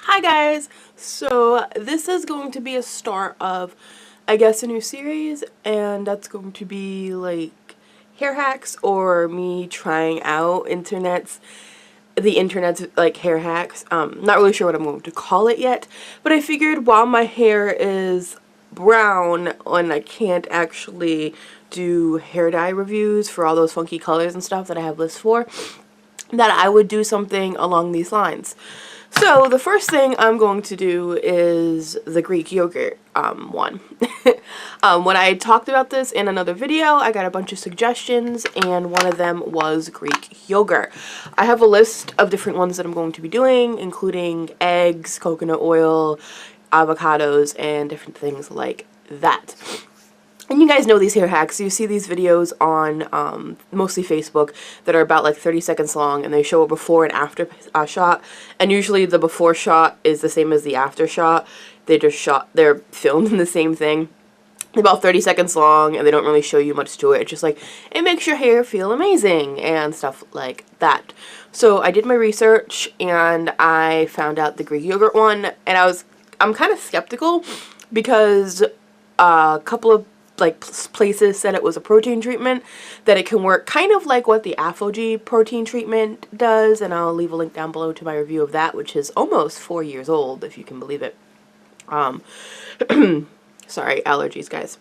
Hi guys! So this is going to be a start of, I guess, a new series, and that's going to be like hair hacks or me trying out the internet's like hair hacks. Not really sure what I'm going to call it yet, but I figured while my hair is brown and I can't actually do hair dye reviews for all those funky colors and stuff that I have lists for, that I would do something along these lines. So the first thing I'm going to do is the Greek yogurt one. When I talked about this in another video, I got a bunch of suggestions, and one of them was Greek yogurt. I have a list of different ones that I'm going to be doing, including eggs, coconut oil, avocados, and different things like that. And you guys know these hair hacks. You see these videos on mostly Facebook that are about like 30 seconds long, and they show a before and after shot. And usually the before shot is the same as the after shot. They're filmed in the same thing. They're about 30 seconds long, and they don't really show you much to it. It's just like, it makes your hair feel amazing and stuff like that. So I did my research, and I found out the Greek yogurt one, and I'm kind of skeptical because a couple of places said it was a protein treatment, that it can work kind of like what the ApHogee protein treatment does, and I'll leave a link down below to my review of that, which is almost 4 years old, if you can believe it. Sorry, allergies, guys.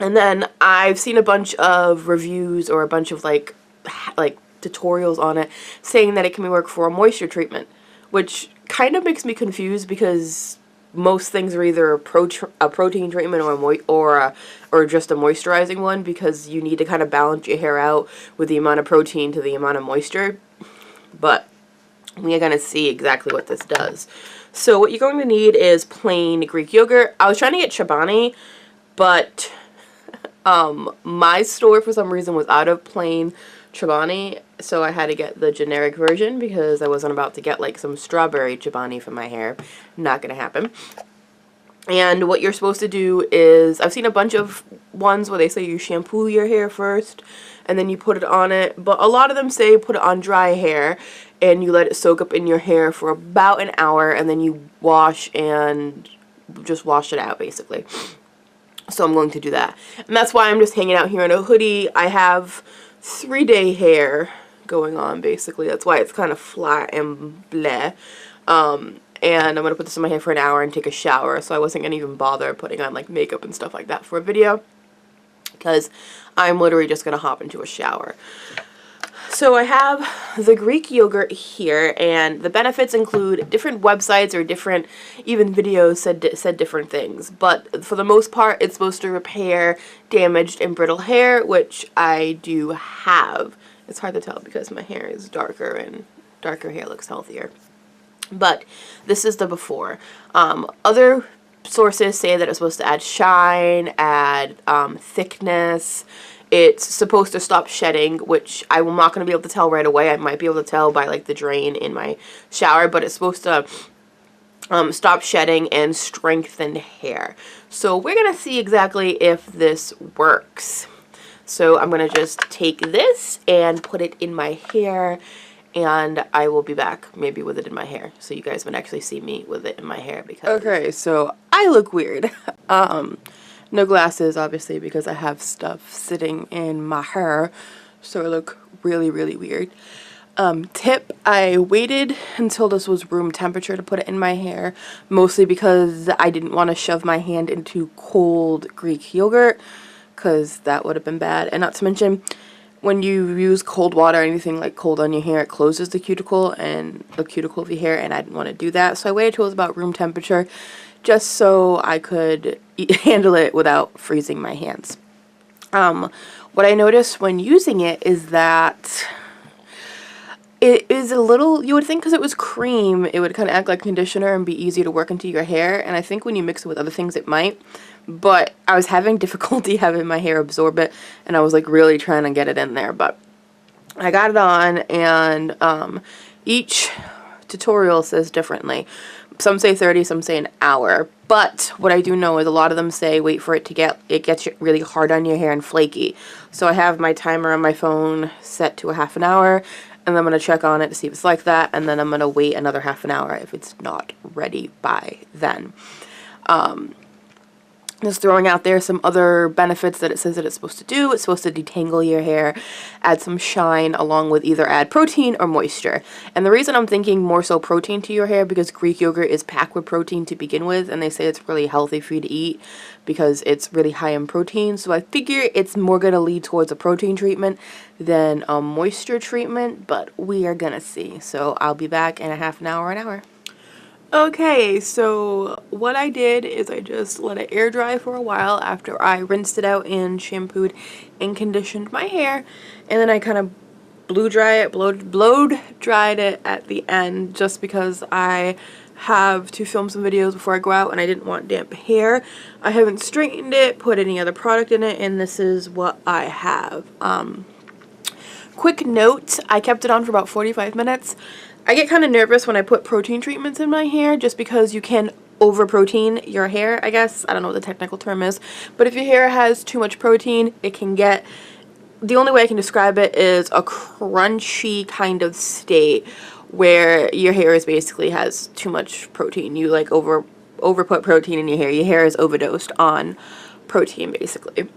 And then I've seen a bunch of reviews or a bunch of like tutorials on it saying that it can work for a moisture treatment, which kind of makes me confused because most things are either a protein treatment or just a moisturizing one, because you need to kind of balance your hair out with the amount of protein to the amount of moisture. But we are going to see exactly what this does. So what you're going to need is plain Greek yogurt. I was trying to get Chobani, but my store for some reason was out of plain Chobani, so I had to get the generic version because I wasn't about to get like some strawberry Chobani for my hair. Not gonna happen. And what you're supposed to do is, I've seen a bunch of ones where they say you shampoo your hair first and then you put it on it, but a lot of them say put it on dry hair and you let it soak up in your hair for about an hour, and then you wash and just wash it out basically. So I'm going to do that. And that's why I'm just hanging out here in a hoodie. I have 3-day hair going on basically. That's why it's kind of flat and bleh. And I'm going to put this in my hair for an hour and take a shower. So I wasn't going to even bother putting on like makeup and stuff like that for a video, because I'm literally just going to hop into a shower. So I have the Greek yogurt here, and the benefits include different websites or different even videos said different things. But for the most part, it's supposed to repair damaged and brittle hair, which I do have. It's hard to tell because my hair is darker and darker hair looks healthier. But this is the before. Other sources say that it's supposed to add shine, add thickness. It's supposed to stop shedding, which I'm not going to be able to tell right away. I might be able to tell by like the drain in my shower, but it's supposed to stop shedding and strengthen hair. So we're going to see exactly if this works. So I'm going to just take this and put it in my hair, and I will be back maybe with it in my hair, so you guys would actually see me with it in my hair. Because okay, so I look weird. No glasses, obviously, because I have stuff sitting in my hair, so I look really, really weird. Tip, I waited until this was room temperature to put it in my hair, mostly because I didn't want to shove my hand into cold Greek yogurt, because that would have been bad. And not to mention, when you use cold water or anything like cold on your hair, it closes the cuticle of your hair, and I didn't want to do that. So I waited till it was about room temperature, just so I could handle it without freezing my hands. What I noticed when using it is that it is a little, you would think because it was cream, it would kind of act like conditioner and be easy to work into your hair, and I think when you mix it with other things it might, but I was having difficulty having my hair absorb it, and I was like really trying to get it in there, but I got it on, and each tutorial says differently. Some say 30, some say an hour. But what I do know is a lot of them say wait for it to gets really hard on your hair and flaky. So I have my timer on my phone set to a half an hour, and I'm going to check on it to see if it's like that, and then I'm going to wait another half an hour if it's not ready by then. Just throwing out there some other benefits that it says that it's supposed to do. It's supposed to detangle your hair, add some shine, along with either add protein or moisture. And the reason I'm thinking more so protein to your hair, because Greek yogurt is packed with protein to begin with, and they say it's really healthy for you to eat because it's really high in protein. So I figure it's more going to lead towards a protein treatment than a moisture treatment, but we are going to see. So I'll be back in a half an hour. Okay, so what I did is I just let it air dry for a while after I rinsed it out and shampooed and conditioned my hair, and then I kind of blow dried it at the end just because I have to film some videos before I go out and I didn't want damp hair. I haven't straightened it, put any other product in it, and this is what I have. Quick note, I kept it on for about 45 minutes. I get kind of nervous when I put protein treatments in my hair just because you can over protein your hair, I guess. I don't know what the technical term is, but if your hair has too much protein, it can get, the only way I can describe it is a crunchy kind of state where your hair is basically has too much protein. You like overput protein in your hair. Your hair is overdosed on protein basically.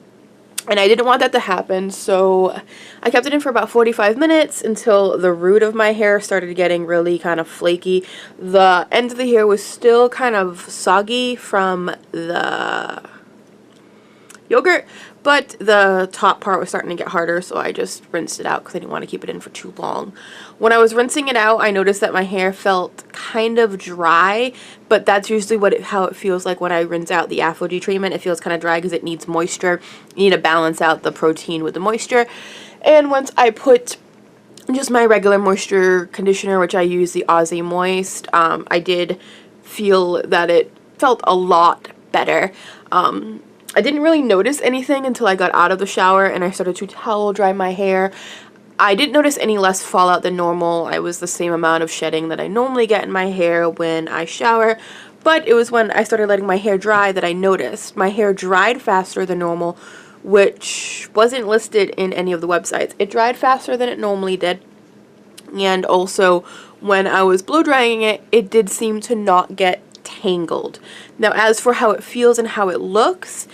And I didn't want that to happen, so I kept it in for about 45 minutes until the root of my hair started getting really kind of flaky. The end of the hair was still kind of soggy from the yogurt, but the top part was starting to get harder, so I just rinsed it out because I didn't want to keep it in for too long. When I was rinsing it out, I noticed that my hair felt kind of dry, but that's usually how it feels like when I rinse out the ApHogee treatment. It feels kind of dry because it needs moisture. You need to balance out the protein with the moisture. And once I put just my regular moisture conditioner, which I use the Aussie Moist, I did feel that it felt a lot better. I didn't really notice anything until I got out of the shower and I started to towel dry my hair. I didn't notice any less fallout than normal. I was the same amount of shedding that I normally get in my hair when I shower, but it was when I started letting my hair dry that I noticed. My hair dried faster than normal, which wasn't listed in any of the websites. It dried faster than it normally did, and also when I was blow drying it, it did seem to not get tangled. Now, as for how it feels and how it looks,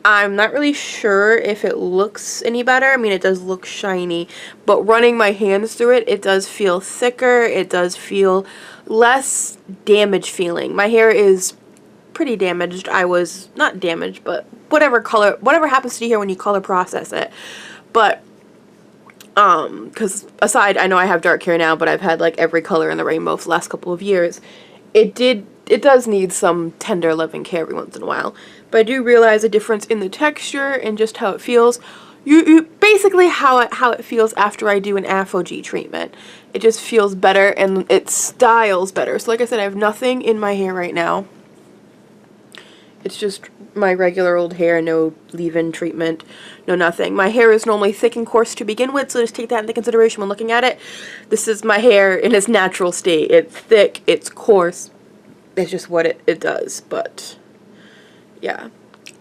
I'm not really sure if it looks any better. I mean, it does look shiny, but running my hands through it, it does feel thicker. It does feel less damaged feeling. My hair is pretty damaged. I was not damaged, but whatever happens to your hair when you color process it. But because aside, I know I have dark hair now, but I've had like every color in the rainbow for the last couple of years. It does need some tender loving care every once in a while, but I do realize a difference in the texture and just how it feels. You basically how it feels after I do an ApHogee treatment. It just feels better and it styles better. So like I said, I have nothing in my hair right now. It's just my regular old hair, no leave-in treatment, no nothing. My hair is normally thick and coarse to begin with, so just take that into consideration when looking at it. This is my hair in its natural state. It's thick, it's coarse. It's just what it does, but yeah.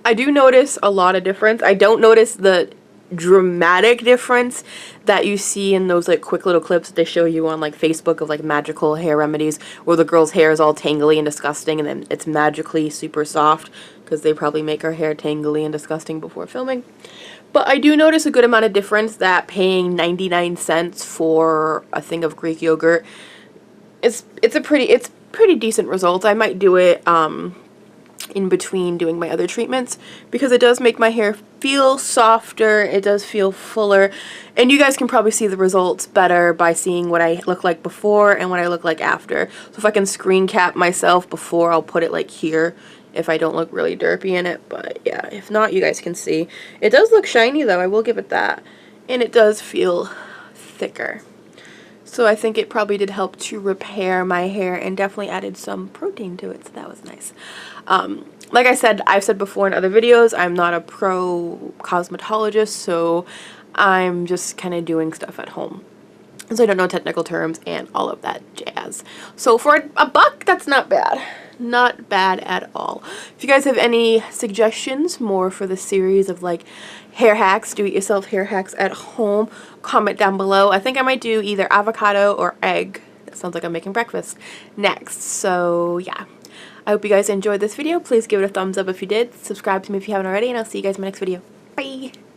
I do notice a lot of difference. I don't notice the dramatic difference that you see in those like quick little clips that they show you on like Facebook of like magical hair remedies where the girl's hair is all tangly and disgusting and then it's magically super soft because they probably make our hair tangly and disgusting before filming. But I do notice a good amount of difference that paying 99 cents for a thing of Greek yogurt it's pretty decent results. I might do it in between doing my other treatments because it does make my hair feel softer, it does feel fuller, and you guys can probably see the results better by seeing what I look like before and what I look like after. So if I can screen cap myself before, I'll put it like here if I don't look really derpy in it, but yeah, if not, you guys can see. It does look shiny though, I will give it that, and it does feel thicker. So I think it probably did help to repair my hair and definitely added some protein to it, so that was nice. Like I've said before in other videos, I'm not a pro cosmetologist, so I'm just kind of doing stuff at home. So I don't know technical terms and all of that jazz. So for a buck, that's not bad. not bad at all. If you guys have any suggestions more for the series of like hair hacks, do-it-yourself hair hacks at home, comment down below. I think I might do either avocado or egg. That sounds like I'm making breakfast next. So yeah, I hope you guys enjoyed this video. Please give it a thumbs up if you did. Subscribe to me if you haven't already, and I'll see you guys in my next video. Bye!